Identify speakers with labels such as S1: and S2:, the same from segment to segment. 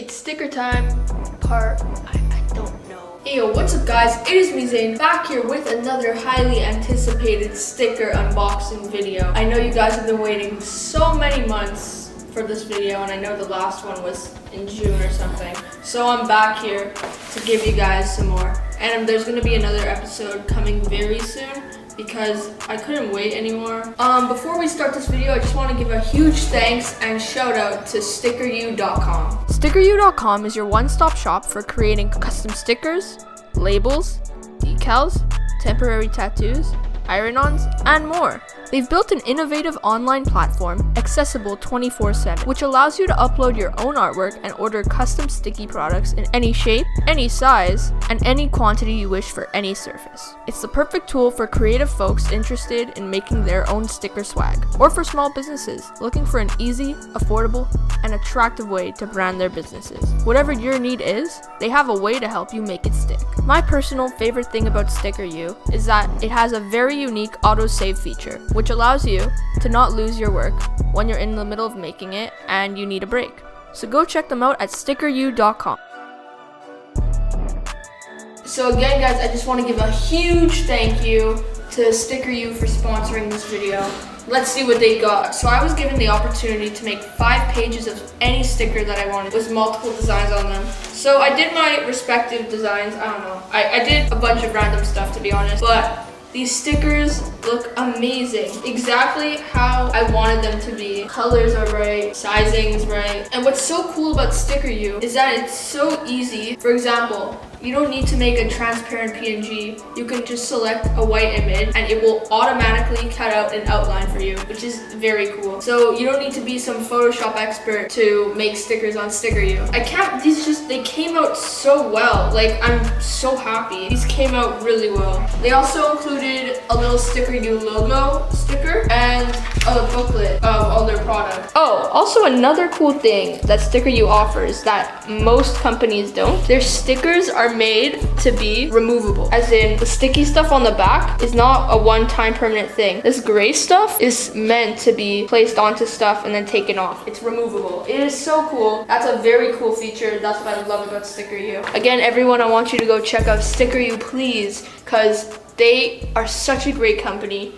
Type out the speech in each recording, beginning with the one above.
S1: It's sticker time, part, I don't know. Hey yo, what's up guys? It is me Zane, back here with another highly anticipated sticker unboxing video. I know you guys have been waiting so many months for this video, and I know the last one was in June or something. So I'm back here to give you guys some more. And there's gonna be another episode coming very soon, because I couldn't wait anymore. Before we start this video, I just want to give a huge thanks and shout out to StickerU.com. StickerU.com is your one-stop shop for creating custom stickers, labels, decals, temporary tattoos, iron-ons, and more. They've built an innovative online platform, accessible 24/7, which allows you to upload your own artwork and order custom sticky products in any shape, any size, and any quantity you wish for any surface. It's the perfect tool for creative folks interested in making their own sticker swag, or for small businesses looking for an easy, affordable, and attractive way to brand their businesses. Whatever your need is, they have a way to help you make it stick. My personal favorite thing about StickerU is that it has a very unique auto-save feature, which allows you to not lose your work when you're in the middle of making it and you need a break. So go check them out at StickerU.com. So again guys, I just want to give a huge thank you to StickerU for sponsoring this video. Let's see what they got. So I was given the opportunity to make 5 pages of any sticker that I wanted with multiple designs on them. So I did my respective designs. I don't know. I did a bunch of random stuff, to be honest, but these stickers look amazing. Exactly how I wanted them to be. Colors are right, sizing is right. And what's so cool about StickerU is that it's so easy. For example, you don't need to make a transparent PNG. You can just select a white image and it will automatically cut out an outline for you, which is very cool. So you don't need to be some Photoshop expert to make stickers on StickerU. They came out so well. Like, I'm so happy. These came out really well. They also included a little StickerU logo sticker and a booklet of all their products. Oh, also another cool thing that StickerU offers that most companies don't, their stickers are made to be removable. As in, the sticky stuff on the back is not a one-time permanent thing. This gray stuff is meant to be placed onto stuff and then taken off. It's removable. It is so cool. That's a very cool feature. That's what I love about StickerU. Again, everyone, I want you to go check out StickerU, please, because they are such a great company.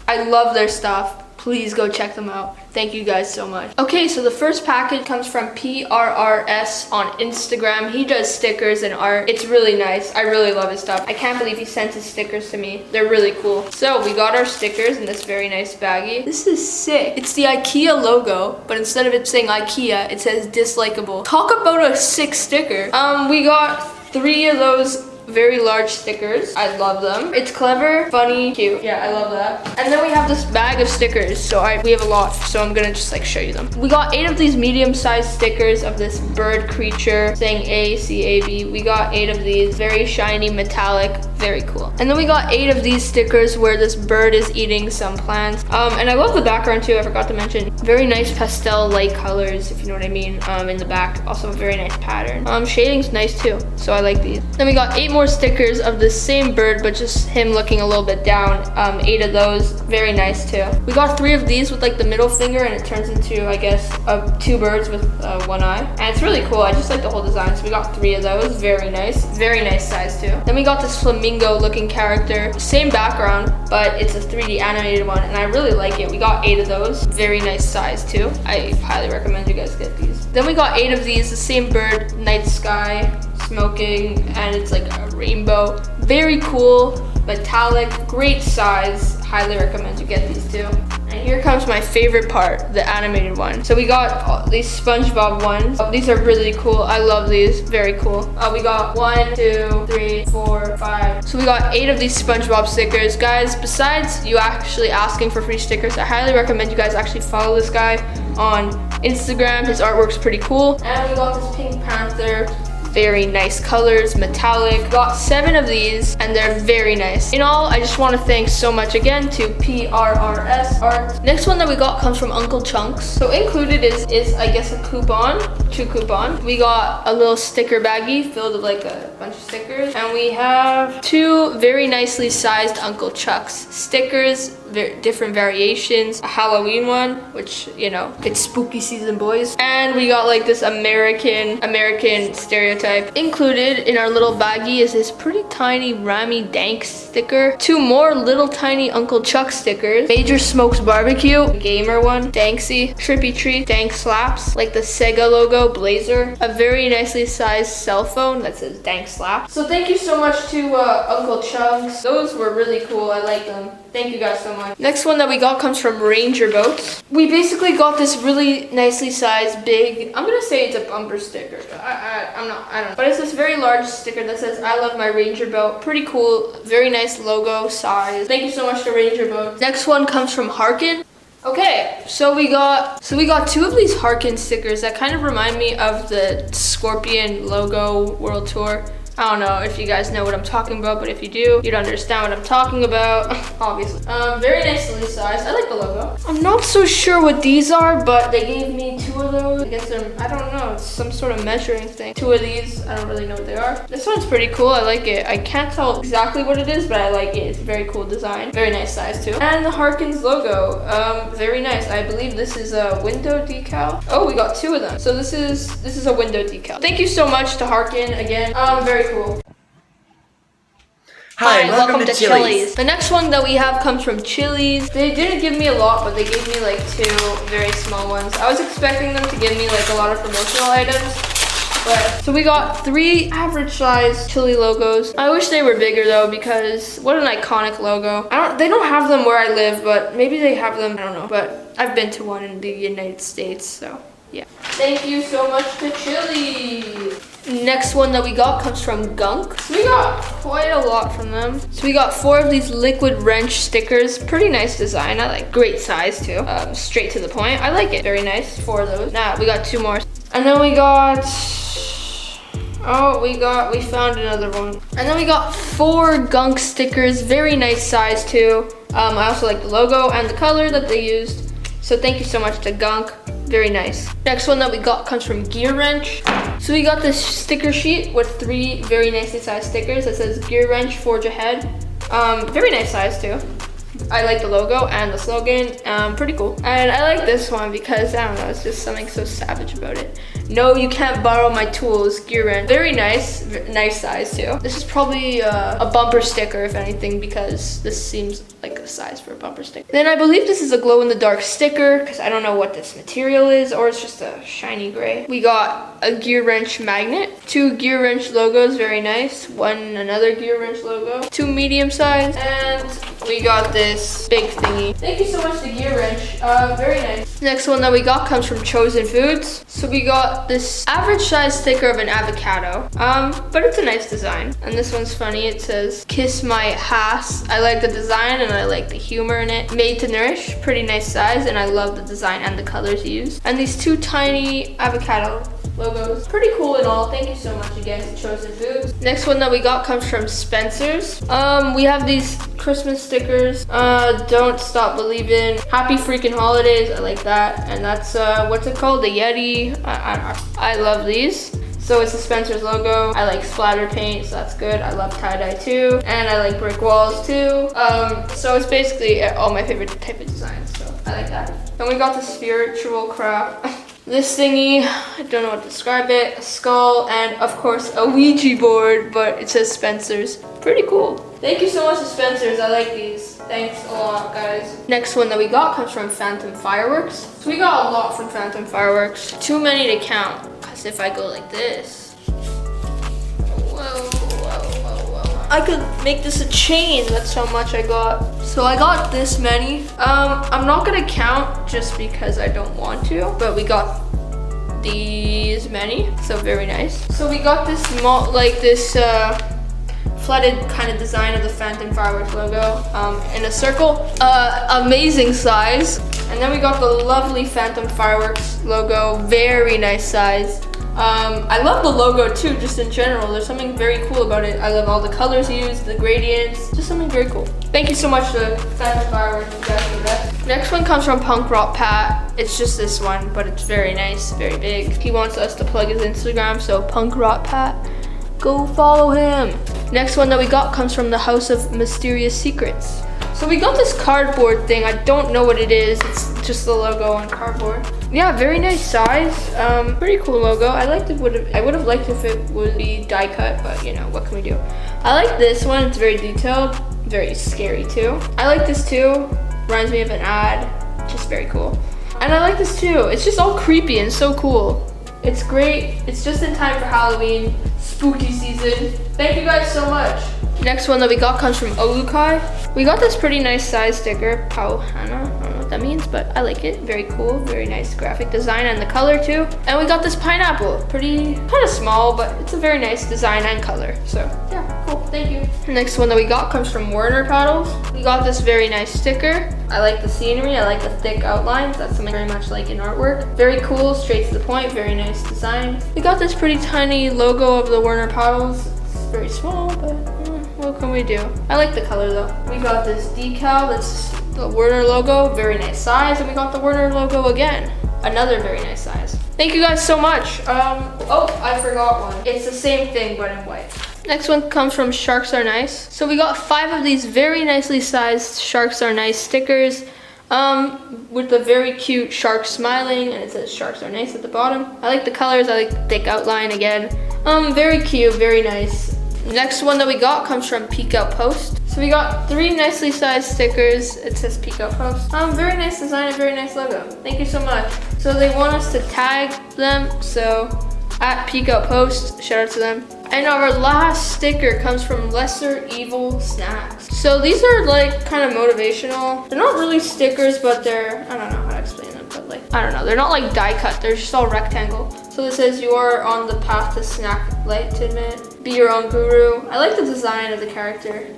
S1: I love their stuff. Please go check them out. Thank you guys so much. Okay, so the first package comes from PRRS on Instagram. He does stickers and art. It's really nice. I really love his stuff. I can't believe he sent his stickers to me. They're really cool. So we got our stickers in this very nice baggie. This is sick. It's the IKEA logo, but instead of it saying IKEA, it says dislikable. Talk about a sick sticker. We got 3 of those very large stickers. I love them. It's clever, funny, cute. Yeah, I love that. And then we have this bag of stickers. So we have a lot, so I'm gonna just like show you them. We got 8 of these medium-sized stickers of this bird creature saying A-C-A-B. We got 8 of these, very shiny, metallic, very cool. And then we got 8 of these stickers where this bird is eating some plants. And I love the background too, I forgot to mention. Very nice pastel light colors, if you know what I mean, in the back. Also a very nice pattern. Shading's nice too, so I like these. Then we got 8 more stickers of the same bird, but just him looking a little bit down. 8 of those, very nice too. We got 3 of these with like the middle finger, and it turns into, I guess, 2 birds with 1 eye. And it's really cool. I just like the whole design. So we got 3 of those, very nice size too. Then we got this flamingo looking character, same background, but it's a 3D animated one, and I really like it. We got 8 of those, very nice size too. I highly recommend you guys get these. Then we got 8 of these, the same bird, night sky, smoking, and it's like a rainbow. Very cool, metallic, great size. Highly recommend you get these too. And here comes my favorite part, the animated one. So we got these SpongeBob ones. These are really cool. I love these, very cool. We got 1, 2, 3, 4, 5. So we got 8 of these SpongeBob stickers. Guys, besides you actually asking for free stickers, I highly recommend you guys actually follow this guy on Instagram. His artwork's pretty cool. And we got this Pink Panther. Very nice colors, metallic. Got 7 of these and they're very nice. In all, I just want to thank so much again to PRRS Art. Next one that we got comes from Uncle Chunks. So included is I guess a coupon, 2 coupons. We got a little sticker baggie filled with like a bunch of stickers. And we have 2 very nicely sized Uncle Chucks stickers. different variations. A Halloween one, which, you know, it's spooky season, boys. And we got like this American stereotype. Included in our little baggie is this pretty tiny Rami Dank sticker. 2 more little tiny Uncle Chuck stickers. Major Smokes Barbecue, gamer one, Danksy, Trippy Treat, Dank Slaps, like the Sega logo, Blazer, a very nicely sized cell phone that says Dank Slap. So thank you so much to Uncle Chugs. Those were really cool. I like them. Thank you guys so much. Next one that we got comes from Ranger Boats. We basically got this really nicely sized big, I'm gonna say it's a bumper sticker. I don't know. But it's this very large sticker that says I love my Ranger boat. Pretty cool, very nice logo, size. Thank you so much to Ranger Boats. Next one comes from Harken. Okay, so we got 2 of these Harken stickers that kind of remind me of the Scorpion logo World Tour. I don't know if you guys know what I'm talking about, but if you do, you'd understand what I'm talking about, obviously. Very nicely sized. I like the logo. I'm not so sure what these are, but they gave me 2 of those. I guess I don't know, it's some sort of measuring thing. 2 of these, I don't really know what they are. This one's pretty cool, I like it. I can't tell exactly what it is, but I like it. It's a very cool design. Very nice size too. And the Harkins logo, very nice. I believe this is a window decal. Oh, we got 2 of them. So this is a window decal. Thank you so much to Harken again. Very cool.
S2: Hi, welcome to Chili's.
S1: The next one that we have comes from Chili's. They didn't give me a lot, but they gave me like 2 very small ones. I was expecting them to give me like a lot of promotional items. But so we got 3 average size chili logos. I wish they were bigger though, because what an iconic logo. They don't have them where I live, but maybe they have them, I don't know. But I've been to one in the United States, so yeah. Thank you so much to Chili's. Next one that we got comes from Gunk. So we got quite a lot from them. So we got 4 of these liquid wrench stickers. Pretty nice design. I like, great size too. Straight to the point. I like it. Very nice. 4 of those. Now we got 2 more. And then we got, we found another one. And then we got 4 Gunk stickers. Very nice size too. I also like the logo and the color that they used. So thank you so much to Gunk. Very nice. Next one that we got comes from Gear Wrench. So we got this sticker sheet with 3 very nicely sized stickers that says Gear Wrench, Forge Ahead. Very nice size too. I like the logo and the slogan. Pretty cool. And I like this one because, I don't know, it's just something so savage about it. No, you can't borrow my tools, Gear Wrench. Very nice, nice size too. This is probably a bumper sticker, if anything, because this seems like the size for a bumper sticker. Then I believe this is a glow-in-the-dark sticker, because I don't know what this material is, or it's just a shiny gray. We got a Gear Wrench magnet, 2 Gear Wrench logos, very nice. Another Gear Wrench logo, 2 medium size, and we got this big thingy. Thank you so much to Gear Wrench. Very nice. Next one that we got comes from Chosen Foods. So we got this average size sticker of an avocado, but it's a nice design. And this one's funny. It says kiss my ass. I like the design and I like the humor in it. Made to nourish, pretty nice size, and I love the design and the colors used. And these 2 tiny avocado logos. Pretty cool and all. Thank you so much again to Chosen Foods. Next one that we got comes from Spencer's. We have these Christmas stickers. Don't Stop Believing. Happy freaking holidays. I like that. And that's what's it called? The Yeti. I love these. So it's the Spencer's logo. I like splatter paint, so that's good. I love tie-dye too. And I like brick walls too. So it's basically all my favorite type of designs, so I like that. Then we got the spiritual crap. This thingy, I don't know what to describe it, a skull, and of course a Ouija board, but it says Spencer's. Pretty cool. Thank you so much to Spencer's, I like these. Thanks a lot, guys. Next one that we got comes from Phantom Fireworks. So we got a lot from Phantom Fireworks. Too many to count, because if I go like this, whoa. I could make this a chain, that's how much I got. So I got this many. I'm not gonna count just because I don't want to, but we got these many, so very nice. So we got this flooded kind of design of the Phantom Fireworks logo in a circle. Amazing size. And then we got the lovely Phantom Fireworks logo, very nice size. I love the logo too, just in general. There's something very cool about it. I love all the colors used, the gradients, just something very cool. Thank you so much to Phantom Fireworks, you guys are the best. Next one comes from PunkRockPat. It's just this one, but it's very nice, very big. He wants us to plug his Instagram, so PunkRockPat, go follow him. Next one that we got comes from the House of Mysterious Secrets. So we got this cardboard thing. I don't know what it is. It's just the logo on cardboard. Yeah, very nice size. Pretty cool logo. I would have liked if it would be die cut, but you know, what can we do? I like this one. It's very detailed, very scary too. I like this too. Reminds me of an ad. Just very cool. And I like this too. It's just all creepy and so cool. It's great. It's just in time for Halloween, spooky season. Thank you guys so much. Next one that we got comes from Olukai. We got this pretty nice size sticker, Pauhana. I don't know what that means, but I like it. Very cool, very nice graphic design and the color too. And we got this pineapple, pretty, kind of small, but it's a very nice design and color. So yeah, cool, thank you. The next one that we got comes from Werner Paddles. We got this very nice sticker. I like the scenery, I like the thick outlines. That's something very much like in artwork. Very cool, straight to the point, very nice design. We got this pretty tiny logo of the Werner Paddles. It's very small, but what can we do? I like the color though. We got this decal that's the Werner logo, very nice size, and we got the Werner logo again. Another very nice size. Thank you guys so much. Oh, I forgot one. It's the same thing, but in white. Next one comes from Sharks Are Nice. So we got 5 of these very nicely sized Sharks Are Nice stickers with the very cute shark smiling, and it says Sharks Are Nice at the bottom. I like the colors, I like the thick outline again. Very cute, very nice. Next one that we got comes from Peek Out Post. So we got 3 nicely sized stickers. It says Peek Out Post. Very nice design and very nice logo. Thank you so much. So they want us to tag them. So at Peek Out Post, shout out to them. And our last sticker comes from Lesser Evil Snacks. So these are like kind of motivational. They're not really stickers, but they're, I don't know how to explain them, but like, I don't know. They're not like die cut, they're just all rectangle. So it says you are on the path to snack enlightenment. Be your own guru. I like the design of the character.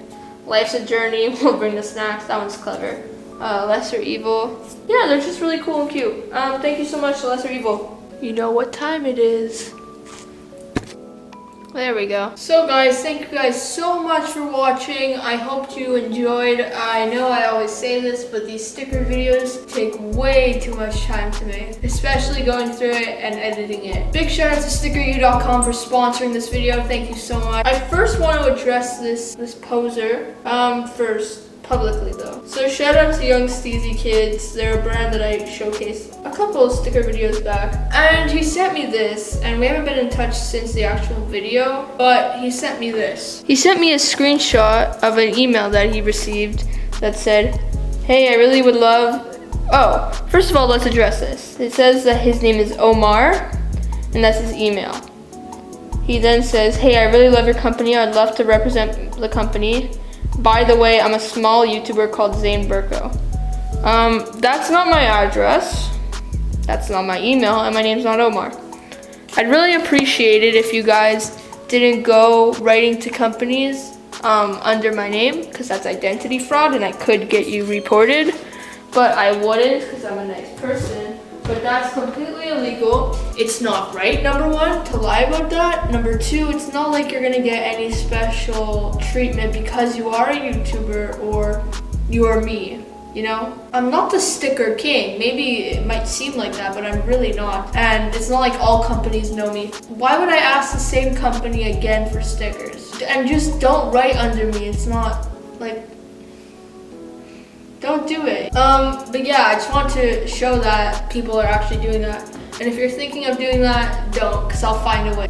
S1: Life's a journey, we'll bring the snacks. That one's clever. Lesser Evil. Yeah, they're just really cool and cute. Thank you so much, Lesser Evil. You know what time it is. There we go. So guys, thank you guys so much for watching. I hope you enjoyed. I know I always say this, but these sticker videos take way too much time to make, especially going through it and editing it. Big shout out to StickerU.com for sponsoring this video. Thank you so much. I first want to address this poser first. Publicly though. So shout out to Young Steezy Kids. They're a brand that I showcased a couple of sticker videos back. And he sent me this, and we haven't been in touch since the actual video, but he sent me this. He sent me a screenshot of an email that he received that said, hey, I really would love... Oh, first of all, let's address this. It says that his name is Omar, and that's his email. He then says, hey, I really love your company. I'd love to represent the company. By the way, I'm a small YouTuber called Zane Burko. That's not my address. That's not my email, and my name's not Omar. I'd really appreciate it if you guys didn't go writing to companies under my name, because that's identity fraud and I could get you reported. But I wouldn't, because I'm a nice person. But that's completely illegal. It's not right, number 1, to lie about that. Number 2, it's not like you're gonna get any special treatment because you are a YouTuber or you are me, you know? I'm not the sticker king. Maybe it might seem like that, but I'm really not. And it's not like all companies know me. Why would I ask the same company again for stickers? And just don't write under me. It's not like, don't do it. But yeah, I just want to show that people are actually doing that. And if you're thinking of doing that, don't, because I'll find a way.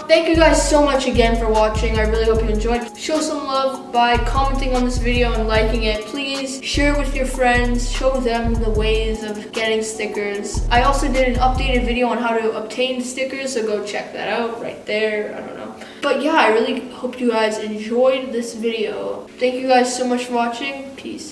S1: Thank you guys so much again for watching. I really hope you enjoyed. Show some love by commenting on this video and liking it. Please share it with your friends. Show them the ways of getting stickers. I also did an updated video on how to obtain stickers, so go check that out right there. I don't know. But yeah, I really hope you guys enjoyed this video. Thank you guys so much for watching. Peace.